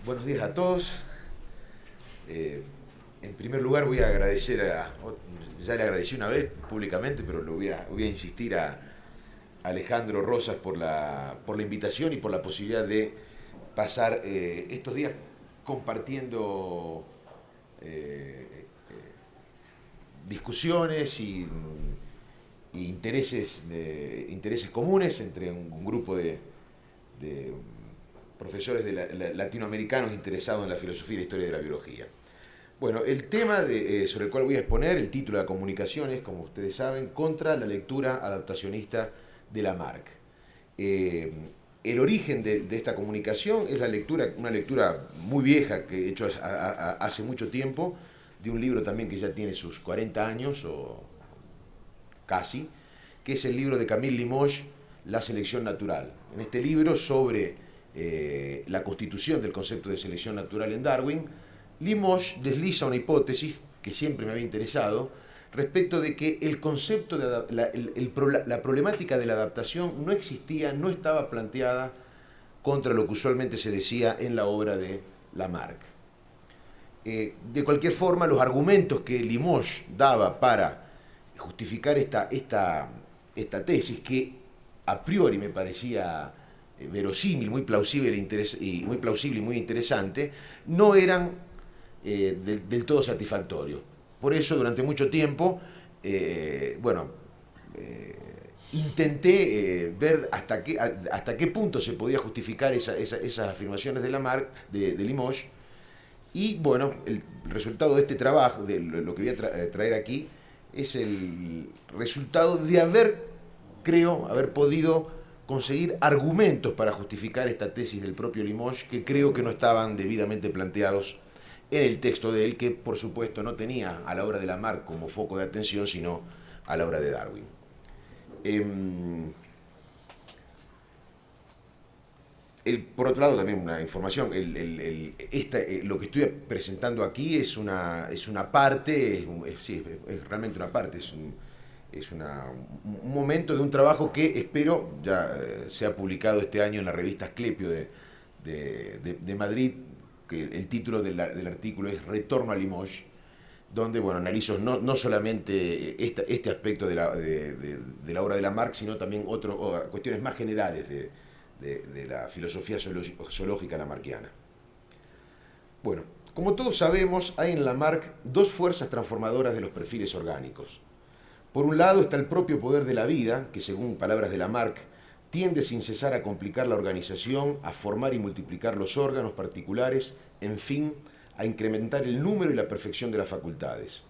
Buenos días a todos. En primer lugar voy a agradecer ya le agradecí una vez públicamente, pero voy a insistir a Alejandro Rosas por la invitación y por la posibilidad de pasar estos días compartiendo discusiones y intereses comunes entre un grupo de profesores latinoamericanos interesados en la filosofía y la historia de la biología. Bueno, el tema sobre el cual voy a exponer, el título de la comunicación es, como ustedes saben, contra la lectura adaptacionista de Lamarck. El origen de esta comunicación es una lectura muy vieja que he hecho hace mucho tiempo, de un libro también que ya tiene sus 40 años o casi, que es el libro de Camille Limoges, La selección natural. En este libro sobre la constitución del concepto de selección natural en Darwin, Limoges desliza una hipótesis que siempre me había interesado respecto de que el concepto de la problemática de la adaptación no existía, no estaba planteada contra lo que usualmente se decía en la obra de Lamarck. De cualquier forma, los argumentos que Limoges daba para justificar esta tesis, que a priori me parecía verosímil, muy plausible y muy interesante, no eran del todo satisfactorios. Por eso, durante mucho tiempo, intenté ver hasta qué punto se podía justificar esas afirmaciones de Lamarck, de Limoges, y bueno, el resultado de este trabajo, de lo que voy a traer aquí, es el resultado de haber podido conseguir argumentos para justificar esta tesis del propio Limoges, que creo que no estaban debidamente planteados en el texto de él, que por supuesto no tenía a la obra de Lamarck como foco de atención, sino a la obra de Darwin. Por otro lado, también una información, lo que estoy presentando aquí es una parte, es realmente una parte, un momento de un trabajo que espero ya sea publicado este año en la revista Asclepio de Madrid, que el título del artículo es Retorno a Limoges, donde analizo no solamente este aspecto de la obra de Lamarck, sino también cuestiones más generales de la filosofía zoológica lamarckiana. Bueno, como todos sabemos, hay en Lamarck dos fuerzas transformadoras de los perfiles orgánicos. Por un lado está el propio poder de la vida, que según palabras de Lamarck, tiende sin cesar a complicar la organización, a formar y multiplicar los órganos particulares, en fin, a incrementar el número y la perfección de las facultades.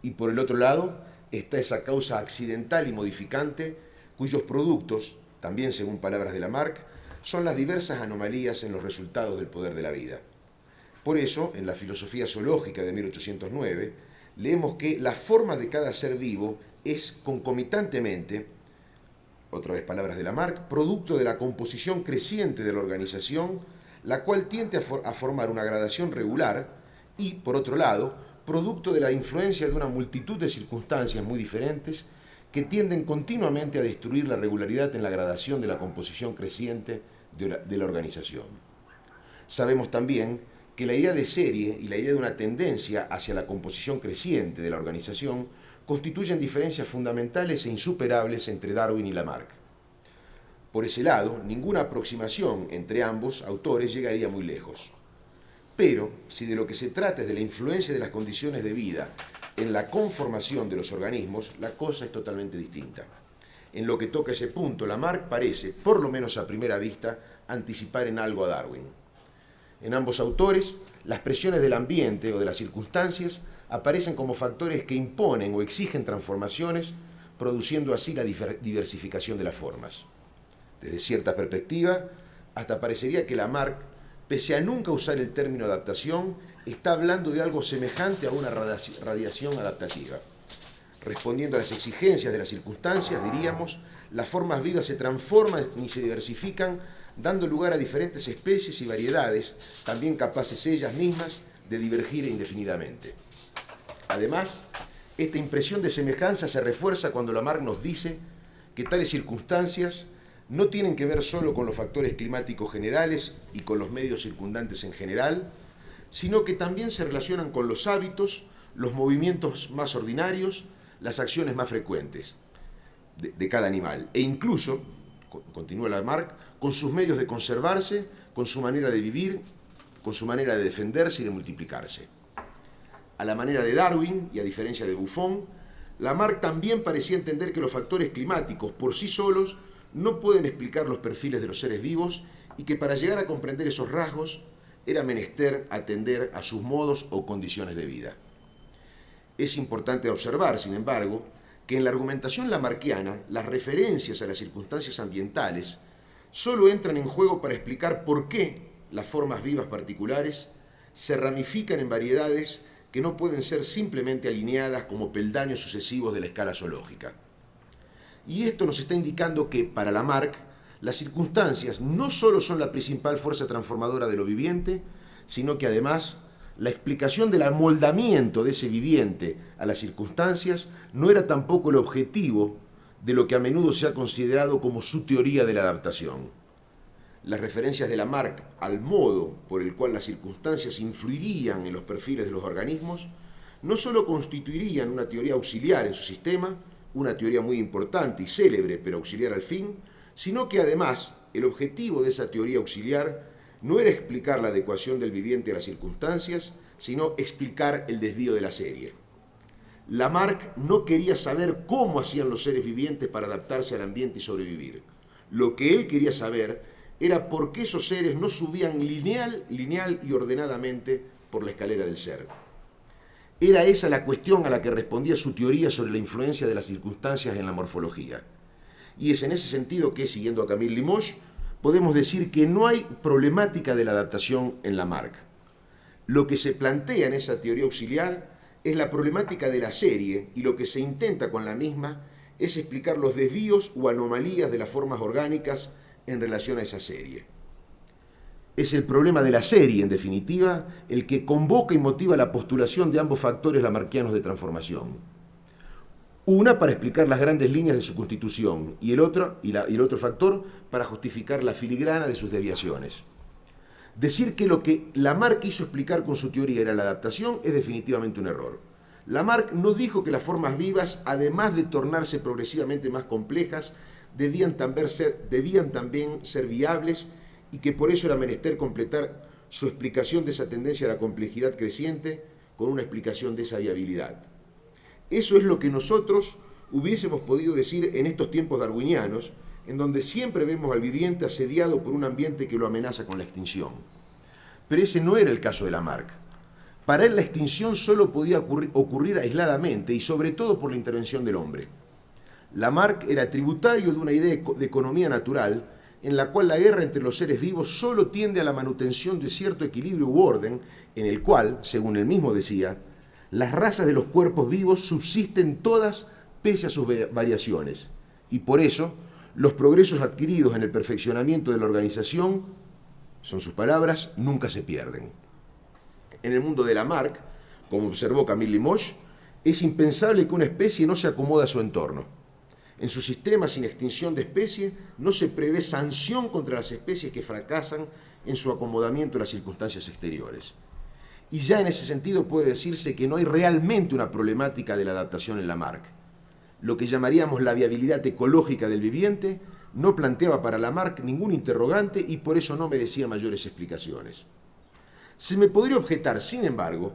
Y por el otro lado está esa causa accidental y modificante, cuyos productos, también según palabras de Lamarck, son las diversas anomalías en los resultados del poder de la vida. Por eso, en la filosofía zoológica de 1809, leemos que la forma de cada ser vivo es concomitantemente, otra vez palabras de Lamarck, producto de la composición creciente de la organización, la cual tiende a formar una gradación regular y, por otro lado, producto de la influencia de una multitud de circunstancias muy diferentes que tienden continuamente a destruir la regularidad en la gradación de la composición creciente de la organización. Sabemos también que la idea de serie y la idea de una tendencia hacia la composición creciente de la organización constituyen diferencias fundamentales e insuperables entre Darwin y Lamarck. Por ese lado, ninguna aproximación entre ambos autores llegaría muy lejos. Pero, si de lo que se trata es de la influencia de las condiciones de vida en la conformación de los organismos, la cosa es totalmente distinta. En lo que toca ese punto, Lamarck parece, por lo menos a primera vista, anticipar en algo a Darwin. En ambos autores, las presiones del ambiente o de las circunstancias aparecen como factores que imponen o exigen transformaciones, produciendo así la diversificación de las formas. Desde cierta perspectiva, hasta parecería que Lamarck, pese a nunca usar el término adaptación, está hablando de algo semejante a una radiación adaptativa. Respondiendo a las exigencias de las circunstancias, diríamos, las formas vivas se transforman y se diversifican, dando lugar a diferentes especies y variedades, también capaces ellas mismas de divergir indefinidamente. Además, esta impresión de semejanza se refuerza cuando Lamarck nos dice que tales circunstancias no tienen que ver solo con los factores climáticos generales y con los medios circundantes en general, sino que también se relacionan con los hábitos, los movimientos más ordinarios, las acciones más frecuentes de cada animal, e incluso, continúa Lamarck, con sus medios de conservarse, con su manera de vivir, con su manera de defenderse y de multiplicarse. A la manera de Darwin, y a diferencia de Buffon, Lamarck también parecía entender que los factores climáticos por sí solos no pueden explicar los perfiles de los seres vivos y que para llegar a comprender esos rasgos era menester atender a sus modos o condiciones de vida. Es importante observar, sin embargo, que en la argumentación lamarckiana las referencias a las circunstancias ambientales solo entran en juego para explicar por qué las formas vivas particulares se ramifican en variedades que no pueden ser simplemente alineadas como peldaños sucesivos de la escala zoológica. Y esto nos está indicando que, para Lamarck, las circunstancias no solo son la principal fuerza transformadora de lo viviente, sino que además la explicación del amoldamiento de ese viviente a las circunstancias no era tampoco el objetivo de lo que a menudo se ha considerado como su teoría de la adaptación. Las referencias de Lamarck al modo por el cual las circunstancias influirían en los perfiles de los organismos no solo constituirían una teoría auxiliar en su sistema, una teoría muy importante y célebre pero auxiliar al fin, sino que además el objetivo de esa teoría auxiliar no era explicar la adecuación del viviente a las circunstancias, sino explicar el desvío de la serie. Lamarck no quería saber cómo hacían los seres vivientes para adaptarse al ambiente y sobrevivir. Lo que él quería saber era por qué esos seres no subían lineal y ordenadamente por la escalera del ser. Era esa la cuestión a la que respondía su teoría sobre la influencia de las circunstancias en la morfología. Y es en ese sentido que, siguiendo a Camille Limoges, podemos decir que no hay problemática de la adaptación en Lamarck. Lo que se plantea en esa teoría auxiliar es la problemática de la serie, y lo que se intenta con la misma es explicar los desvíos o anomalías de las formas orgánicas en relación a esa serie. Es el problema de la serie, en definitiva, el que convoca y motiva la postulación de ambos factores lamarckianos de transformación. Una para explicar las grandes líneas de su constitución y el otro factor para justificar la filigrana de sus desviaciones. Decir que lo que Lamarck quiso explicar con su teoría era la adaptación es definitivamente un error. Lamarck no dijo que las formas vivas, además de tornarse progresivamente más complejas, debían también ser viables y que por eso era menester completar su explicación de esa tendencia a la complejidad creciente con una explicación de esa viabilidad. Eso es lo que nosotros hubiésemos podido decir en estos tiempos darwinianos, en donde siempre vemos al viviente asediado por un ambiente que lo amenaza con la extinción. Pero ese no era el caso de Lamarck. Para él la extinción solo podía ocurrir aisladamente y sobre todo por la intervención del hombre. Lamarck era tributario de una idea de economía natural en la cual la guerra entre los seres vivos solo tiende a la manutención de cierto equilibrio u orden en el cual, según él mismo decía, las razas de los cuerpos vivos subsisten todas pese a sus variaciones, y por eso los progresos adquiridos en el perfeccionamiento de la organización, son sus palabras, nunca se pierden. En el mundo de Lamarck, como observó Camille Limoges, es impensable que una especie no se acomode a su entorno. En su sistema sin extinción de especie no se prevé sanción contra las especies que fracasan en su acomodamiento a las circunstancias exteriores. Y ya en ese sentido puede decirse que no hay realmente una problemática de la adaptación en Lamarck. Lo que llamaríamos la viabilidad ecológica del viviente no planteaba para Lamarck ningún interrogante y por eso no merecía mayores explicaciones. Se me podría objetar, sin embargo,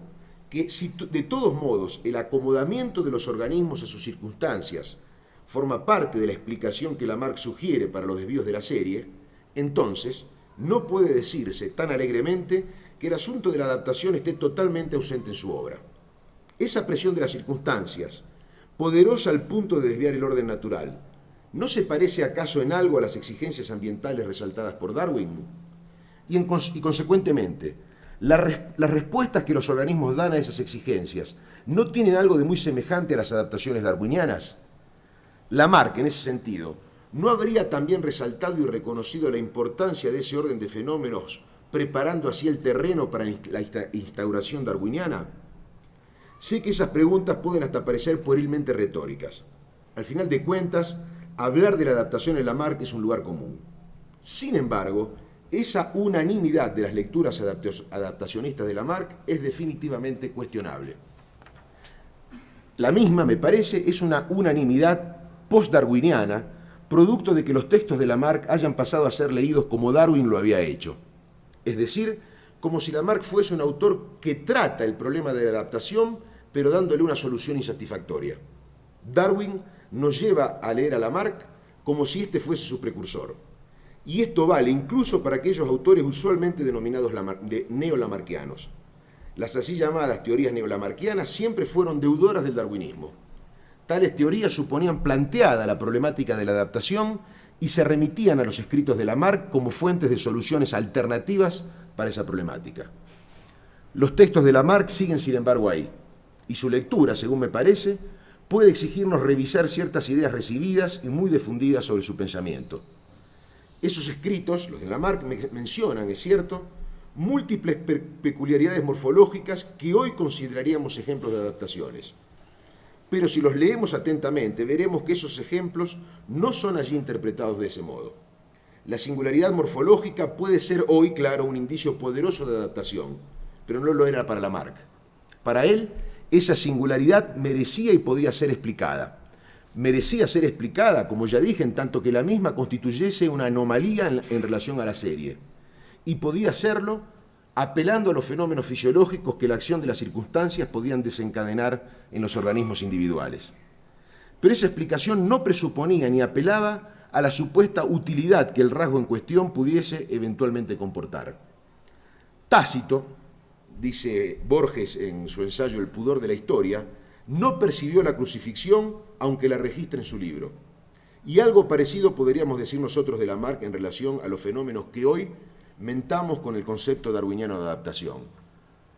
que si de todos modos el acomodamiento de los organismos a sus circunstancias forma parte de la explicación que Lamarck sugiere para los desvíos de la serie, entonces no puede decirse tan alegremente que el asunto de la adaptación esté totalmente ausente en su obra. Esa presión de las circunstancias, poderosa al punto de desviar el orden natural, ¿no se parece acaso en algo a las exigencias ambientales resaltadas por Darwin? Y consecuentemente, las respuestas que los organismos dan a esas exigencias ¿no tienen algo de muy semejante a las adaptaciones darwinianas? Lamarck, en ese sentido, ¿no habría también resaltado y reconocido la importancia de ese orden de fenómenos, preparando así el terreno para la instauración darwiniana? Sé que esas preguntas pueden hasta parecer puerilmente retóricas. Al final de cuentas, hablar de la adaptación en Lamarck es un lugar común. Sin embargo, esa unanimidad de las lecturas adaptacionistas de Lamarck es definitivamente cuestionable. La misma, me parece, es una unanimidad post-darwiniana, producto de que los textos de Lamarck hayan pasado a ser leídos como Darwin lo había hecho. Es decir, como si Lamarck fuese un autor que trata el problema de la adaptación, pero dándole una solución insatisfactoria. Darwin nos lleva a leer a Lamarck como si este fuese su precursor. Y esto vale incluso para aquellos autores usualmente denominados neolamarquianos. Las así llamadas teorías neolamarquianas siempre fueron deudoras del darwinismo. Tales teorías suponían planteada la problemática de la adaptación y se remitían a los escritos de Lamarck como fuentes de soluciones alternativas para esa problemática. Los textos de Lamarck siguen, sin embargo, ahí, y su lectura, según me parece, puede exigirnos revisar ciertas ideas recibidas y muy difundidas sobre su pensamiento. Esos escritos, los de Lamarck, mencionan, es cierto, múltiples peculiaridades morfológicas que hoy consideraríamos ejemplos de adaptaciones. Pero si los leemos atentamente, veremos que esos ejemplos no son allí interpretados de ese modo. La singularidad morfológica puede ser hoy, claro, un indicio poderoso de adaptación, pero no lo era para Lamarck. Para él, esa singularidad merecía y podía ser explicada. Merecía ser explicada, como ya dije, en tanto que la misma constituyese una anomalía en relación a la serie. Y podía serlo apelando a los fenómenos fisiológicos que la acción de las circunstancias podían desencadenar en los organismos individuales. Pero esa explicación no presuponía ni apelaba a la supuesta utilidad que el rasgo en cuestión pudiese eventualmente comportar. Tácito, dice Borges en su ensayo El pudor de la historia, no percibió la crucifixión, aunque la registra en su libro. Y algo parecido podríamos decir nosotros de Lamarck en relación a los fenómenos que hoy mentamos con el concepto darwiniano de adaptación.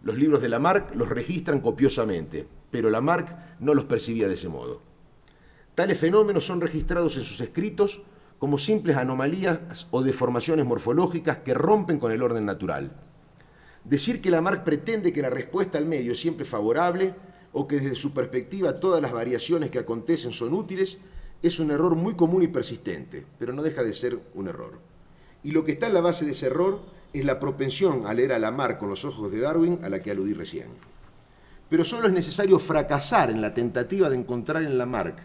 Los libros de Lamarck los registran copiosamente, pero Lamarck no los percibía de ese modo. Tales fenómenos son registrados en sus escritos como simples anomalías o deformaciones morfológicas que rompen con el orden natural. Decir que Lamarck pretende que la respuesta al medio es siempre favorable o que desde su perspectiva todas las variaciones que acontecen son útiles es un error muy común y persistente, pero no deja de ser un error. Y lo que está en la base de ese error es la propensión a leer a Lamarck con los ojos de Darwin, a la que aludí recién. Pero solo es necesario fracasar en la tentativa de encontrar en Lamarck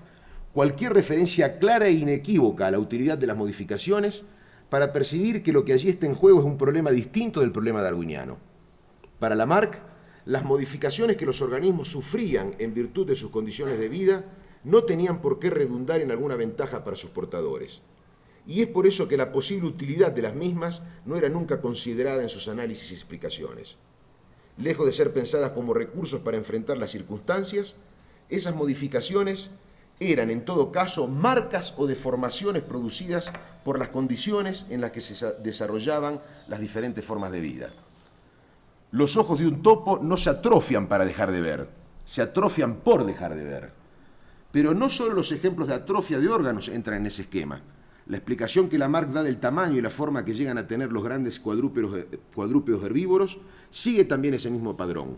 cualquier referencia clara e inequívoca a la utilidad de las modificaciones para percibir que lo que allí está en juego es un problema distinto del problema darwiniano. Para Lamarck, las modificaciones que los organismos sufrían en virtud de sus condiciones de vida no tenían por qué redundar en alguna ventaja para sus portadores. Y es por eso que la posible utilidad de las mismas no era nunca considerada en sus análisis y explicaciones. Lejos de ser pensadas como recursos para enfrentar las circunstancias, esas modificaciones eran en todo caso marcas o deformaciones producidas por las condiciones en las que se desarrollaban las diferentes formas de vida. Los ojos de un topo no se atrofian para dejar de ver, se atrofian por dejar de ver. Pero no solo los ejemplos de atrofia de órganos entran en ese esquema. La explicación que Lamarck da del tamaño y la forma que llegan a tener los grandes cuadrúpedos herbívoros sigue también ese mismo padrón.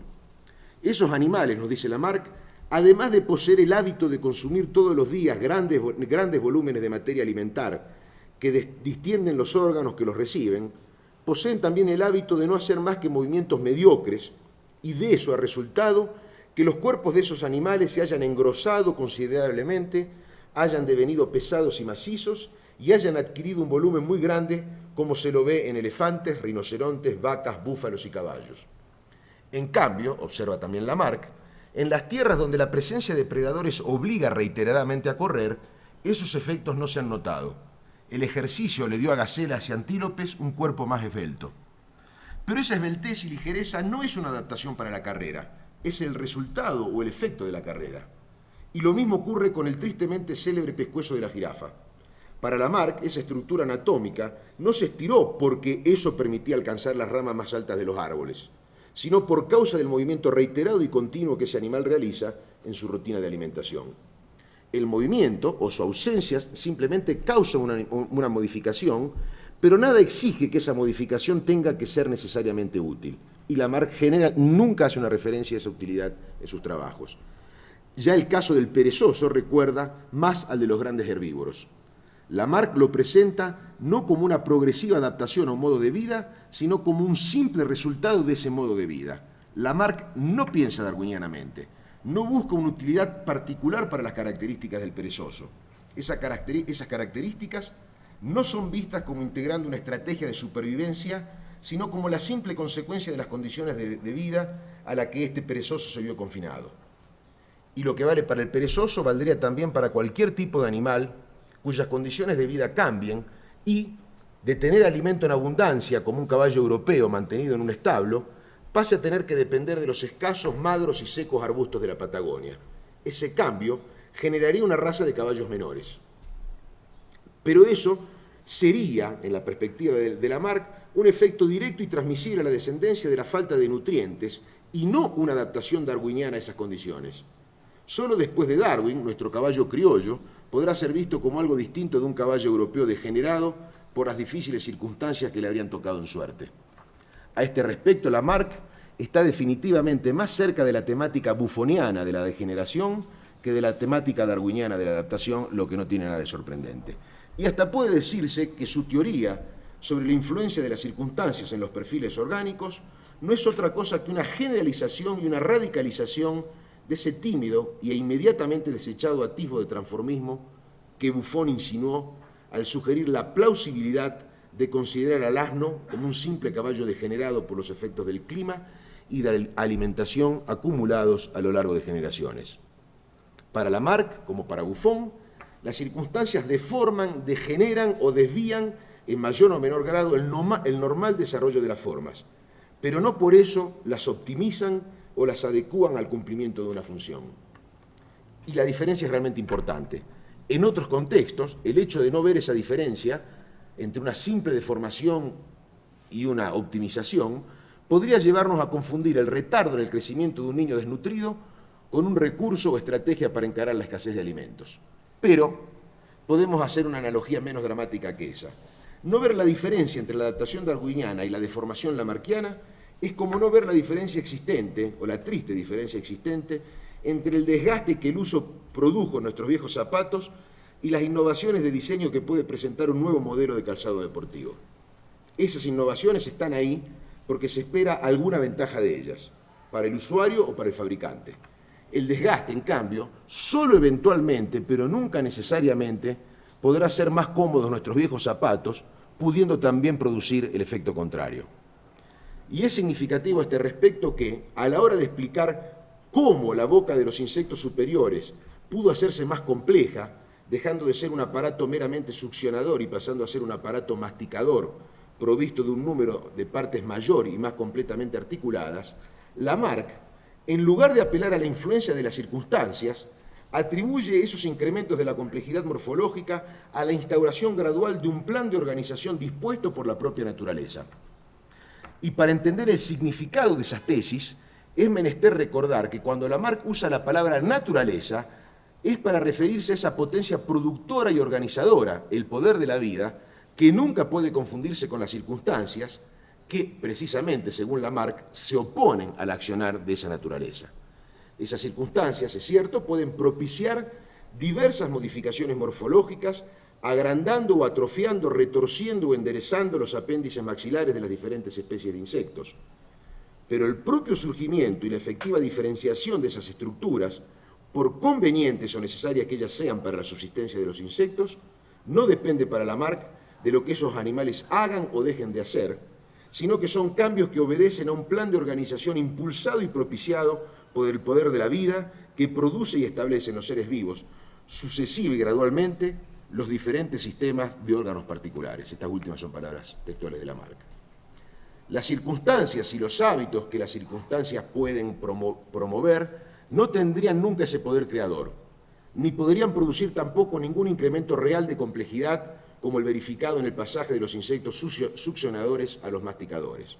Esos animales, nos dice Lamarck, además de poseer el hábito de consumir todos los días grandes volúmenes de materia alimentar que distienden los órganos que los reciben, poseen también el hábito de no hacer más que movimientos mediocres, y de eso ha resultado que los cuerpos de esos animales se hayan engrosado considerablemente, hayan devenido pesados y macizos y hayan adquirido un volumen muy grande, como se lo ve en elefantes, rinocerontes, vacas, búfalos y caballos. En cambio, observa también Lamarck, en las tierras donde la presencia de predadores obliga reiteradamente a correr, esos efectos no se han notado. El ejercicio le dio a gacelas y antílopes un cuerpo más esbelto. Pero esa esbeltez y ligereza no es una adaptación para la carrera, es el resultado o el efecto de la carrera. Y lo mismo ocurre con el tristemente célebre pescuezo de la jirafa. Para Lamarck, esa estructura anatómica no se estiró porque eso permitía alcanzar las ramas más altas de los árboles, sino por causa del movimiento reiterado y continuo que ese animal realiza en su rutina de alimentación. El movimiento o su ausencia simplemente causa una modificación, pero nada exige que esa modificación tenga que ser necesariamente útil. Y Lamarck nunca hace una referencia a esa utilidad en sus trabajos. Ya el caso del perezoso recuerda más al de los grandes herbívoros. Lamarck lo presenta no como una progresiva adaptación a un modo de vida, sino como un simple resultado de ese modo de vida. Lamarck no piensa darwinianamente, no busca una utilidad particular para las características del perezoso. Esas características no son vistas como integrando una estrategia de supervivencia, sino como la simple consecuencia de las condiciones de vida a la que este perezoso se vio confinado. Y lo que vale para el perezoso valdría también para cualquier tipo de animal cuyas condiciones de vida cambien y, de tener alimento en abundancia, como un caballo europeo mantenido en un establo, pase a tener que depender de los escasos, magros y secos arbustos de la Patagonia. Ese cambio generaría una raza de caballos menores. Pero eso sería, en la perspectiva de Lamarck, un efecto directo y transmisible a la descendencia de la falta de nutrientes y no una adaptación darwiniana a esas condiciones. Solo después de Darwin, nuestro caballo criollo podrá ser visto como algo distinto de un caballo europeo degenerado por las difíciles circunstancias que le habrían tocado en suerte. A este respecto, Lamarck está definitivamente más cerca de la temática bufoniana de la degeneración que de la temática darwiniana de la adaptación, lo que no tiene nada de sorprendente. Y hasta puede decirse que su teoría sobre la influencia de las circunstancias en los perfiles orgánicos no es otra cosa que una generalización y una radicalización de ese tímido e inmediatamente desechado atisbo de transformismo que Buffon insinuó al sugerir la plausibilidad de considerar al asno como un simple caballo degenerado por los efectos del clima y de la alimentación acumulados a lo largo de generaciones. Para Lamarck, como para Buffon, las circunstancias deforman, degeneran o desvían en mayor o menor grado el normal desarrollo de las formas, pero no por eso las optimizan o las adecúan al cumplimiento de una función. Y la diferencia es realmente importante. En otros contextos, el hecho de no ver esa diferencia entre una simple deformación y una optimización podría llevarnos a confundir el retardo en el crecimiento de un niño desnutrido con un recurso o estrategia para encarar la escasez de alimentos. Pero podemos hacer una analogía menos dramática que esa. No ver la diferencia entre la adaptación darwiniana y la deformación lamarckiana es como no ver la diferencia existente, o la triste diferencia existente, entre el desgaste que el uso produjo en nuestros viejos zapatos y las innovaciones de diseño que puede presentar un nuevo modelo de calzado deportivo. Esas innovaciones están ahí porque se espera alguna ventaja de ellas, para el usuario o para el fabricante. El desgaste, en cambio, solo eventualmente, pero nunca necesariamente, podrá hacer más cómodos nuestros viejos zapatos, pudiendo también producir el efecto contrario. Y es significativo a este respecto que, a la hora de explicar cómo la boca de los insectos superiores pudo hacerse más compleja, dejando de ser un aparato meramente succionador y pasando a ser un aparato masticador, provisto de un número de partes mayor y más completamente articuladas, Lamarck, en lugar de apelar a la influencia de las circunstancias, atribuye esos incrementos de la complejidad morfológica a la instauración gradual de un plan de organización dispuesto por la propia naturaleza. Y para entender el significado de esas tesis, es menester recordar que cuando Lamarck usa la palabra naturaleza, es para referirse a esa potencia productora y organizadora, el poder de la vida, que nunca puede confundirse con las circunstancias, que precisamente, según Lamarck, se oponen al accionar de esa naturaleza. Esas circunstancias, es cierto, pueden propiciar diversas modificaciones morfológicas, agrandando o atrofiando, retorciendo o enderezando los apéndices maxilares de las diferentes especies de insectos. Pero el propio surgimiento y la efectiva diferenciación de esas estructuras, por convenientes o necesarias que ellas sean para la subsistencia de los insectos, no depende para Lamarck de lo que esos animales hagan o dejen de hacer, sino que son cambios que obedecen a un plan de organización impulsado y propiciado por el poder de la vida que produce y establece en los seres vivos, sucesiva y gradualmente, los diferentes sistemas de órganos particulares. Estas últimas son palabras textuales de Lamarck. Las circunstancias y los hábitos que las circunstancias pueden promover no tendrían nunca ese poder creador, ni podrían producir tampoco ningún incremento real de complejidad como el verificado en el pasaje de los insectos succionadores a los masticadores.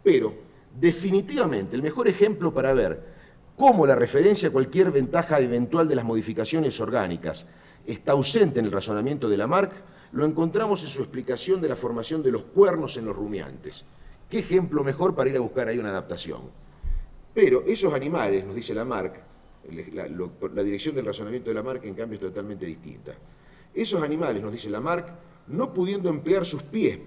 Pero, definitivamente, el mejor ejemplo para ver cómo la referencia a cualquier ventaja eventual de las modificaciones orgánicas está ausente en el razonamiento de Lamarck, lo encontramos en su explicación de la formación de los cuernos en los rumiantes. ¿Qué ejemplo mejor para ir a buscar ahí una adaptación? Pero esos animales, nos dice Lamarck, la dirección del razonamiento de Lamarck, en cambio, es totalmente distinta. Esos animales, nos dice Lamarck, no pudiendo emplear sus pies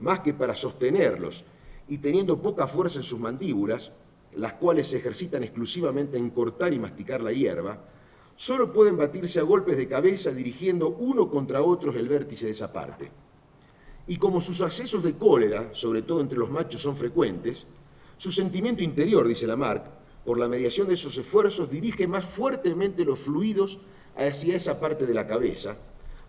más que para sostenerlos y teniendo poca fuerza en sus mandíbulas, las cuales se ejercitan exclusivamente en cortar y masticar la hierba, solo pueden batirse a golpes de cabeza dirigiendo uno contra otros el vértice de esa parte. Y como sus accesos de cólera, sobre todo entre los machos, son frecuentes, su sentimiento interior, dice Lamarck, por la mediación de esos esfuerzos, dirige más fuertemente los fluidos hacia esa parte de la cabeza,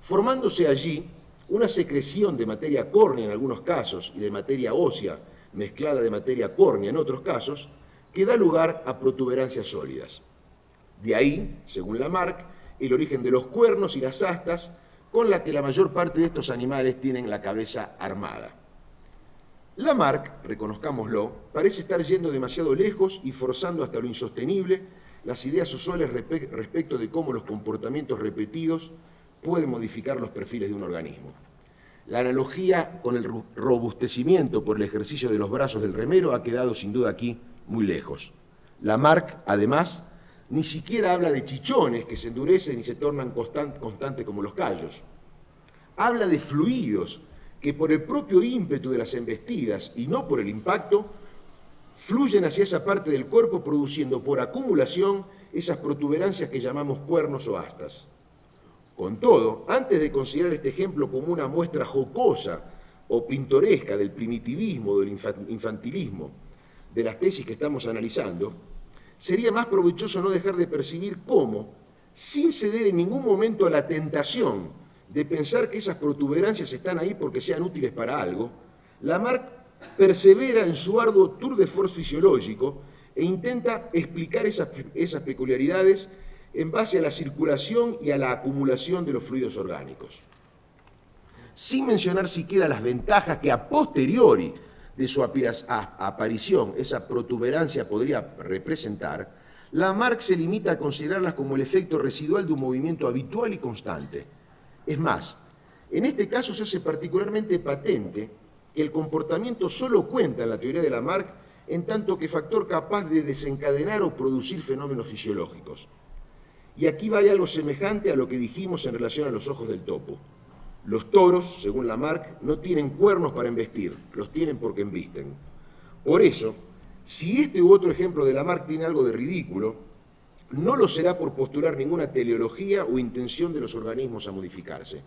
formándose allí una secreción de materia córnea en algunos casos y de materia ósea mezclada de materia córnea en otros casos, que da lugar a protuberancias sólidas. De ahí, según Lamarck, el origen de los cuernos y las astas, con la que la mayor parte de estos animales tienen la cabeza armada. Lamarck, reconozcámoslo, parece estar yendo demasiado lejos y forzando hasta lo insostenible las ideas usuales respecto de cómo los comportamientos repetidos pueden modificar los perfiles de un organismo. La analogía con el robustecimiento por el ejercicio de los brazos del remero ha quedado sin duda aquí muy lejos. Lamarck, además, ni siquiera habla de chichones que se endurecen y se tornan constantes como los callos. Habla de fluidos que por el propio ímpetu de las embestidas y no por el impacto, fluyen hacia esa parte del cuerpo produciendo por acumulación esas protuberancias que llamamos cuernos o astas. Con todo, antes de considerar este ejemplo como una muestra jocosa o pintoresca del primitivismo, del infantilismo, de las tesis que estamos analizando, sería más provechoso no dejar de percibir cómo, sin ceder en ningún momento a la tentación de pensar que esas protuberancias están ahí porque sean útiles para algo, Lamarck persevera en su arduo tour de force fisiológico e intenta explicar esas peculiaridades en base a la circulación y a la acumulación de los fluidos orgánicos. Sin mencionar siquiera las ventajas que a posteriori de su aparición esa protuberancia podría representar, Lamarck se limita a considerarlas como el efecto residual de un movimiento habitual y constante. Es más, en este caso se hace particularmente patente que el comportamiento solo cuenta en la teoría de Lamarck en tanto que factor capaz de desencadenar o producir fenómenos fisiológicos. Y aquí vale algo semejante a lo que dijimos en relación a los ojos del topo. Los toros, según Lamarck, no tienen cuernos para embestir, los tienen porque embisten. Por eso, si este u otro ejemplo de Lamarck tiene algo de ridículo, no lo será por postular ninguna teleología o intención de los organismos a modificarse.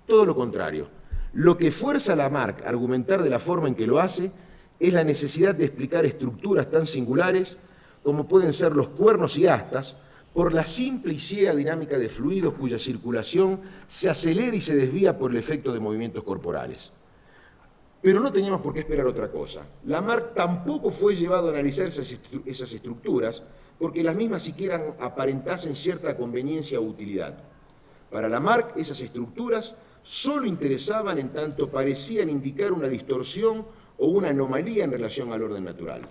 Todo lo contrario, lo que fuerza a Lamarck a argumentar de la forma en que lo hace es la necesidad de explicar estructuras tan singulares como pueden ser los cuernos y astas, por la simple y ciega dinámica de fluidos cuya circulación se acelera y se desvía por el efecto de movimientos corporales. Pero no teníamos por qué esperar otra cosa. Lamarck tampoco fue llevado a analizar esas estructuras porque las mismas siquiera aparentasen cierta conveniencia o utilidad. Para Lamarck, esas estructuras solo interesaban en tanto parecían indicar una distorsión o una anomalía en relación al orden natural.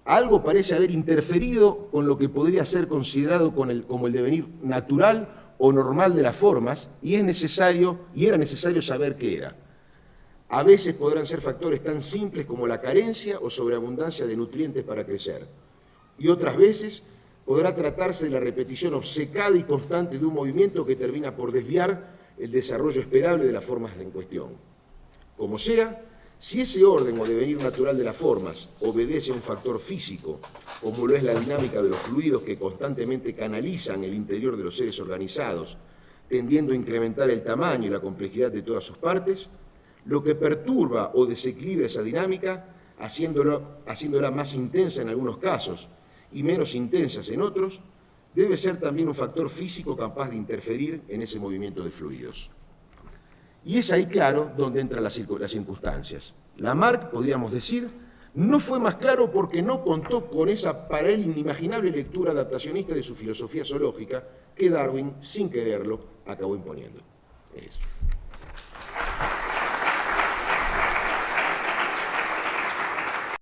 Algo parece haber interferido con lo que podría ser considerado como el devenir natural o normal de las formas y era necesario saber qué era. A veces podrán ser factores tan simples como la carencia o sobreabundancia de nutrientes para crecer, y otras veces podrá tratarse de la repetición obcecada y constante de un movimiento que termina por desviar el desarrollo esperable de las formas en cuestión. Como sea, si ese orden o devenir natural de las formas obedece a un factor físico, como lo es la dinámica de los fluidos que constantemente canalizan el interior de los seres organizados, tendiendo a incrementar el tamaño y la complejidad de todas sus partes, lo que perturba o desequilibra esa dinámica, haciéndola más intensa en algunos casos y menos intensas en otros, debe ser también un factor físico capaz de interferir en ese movimiento de fluidos. Y es ahí, claro, donde entran las circunstancias. Lamarck, podríamos decir, no fue más claro porque no contó con esa para él inimaginable lectura adaptacionista de su filosofía zoológica que Darwin, sin quererlo, acabó imponiendo. Eso.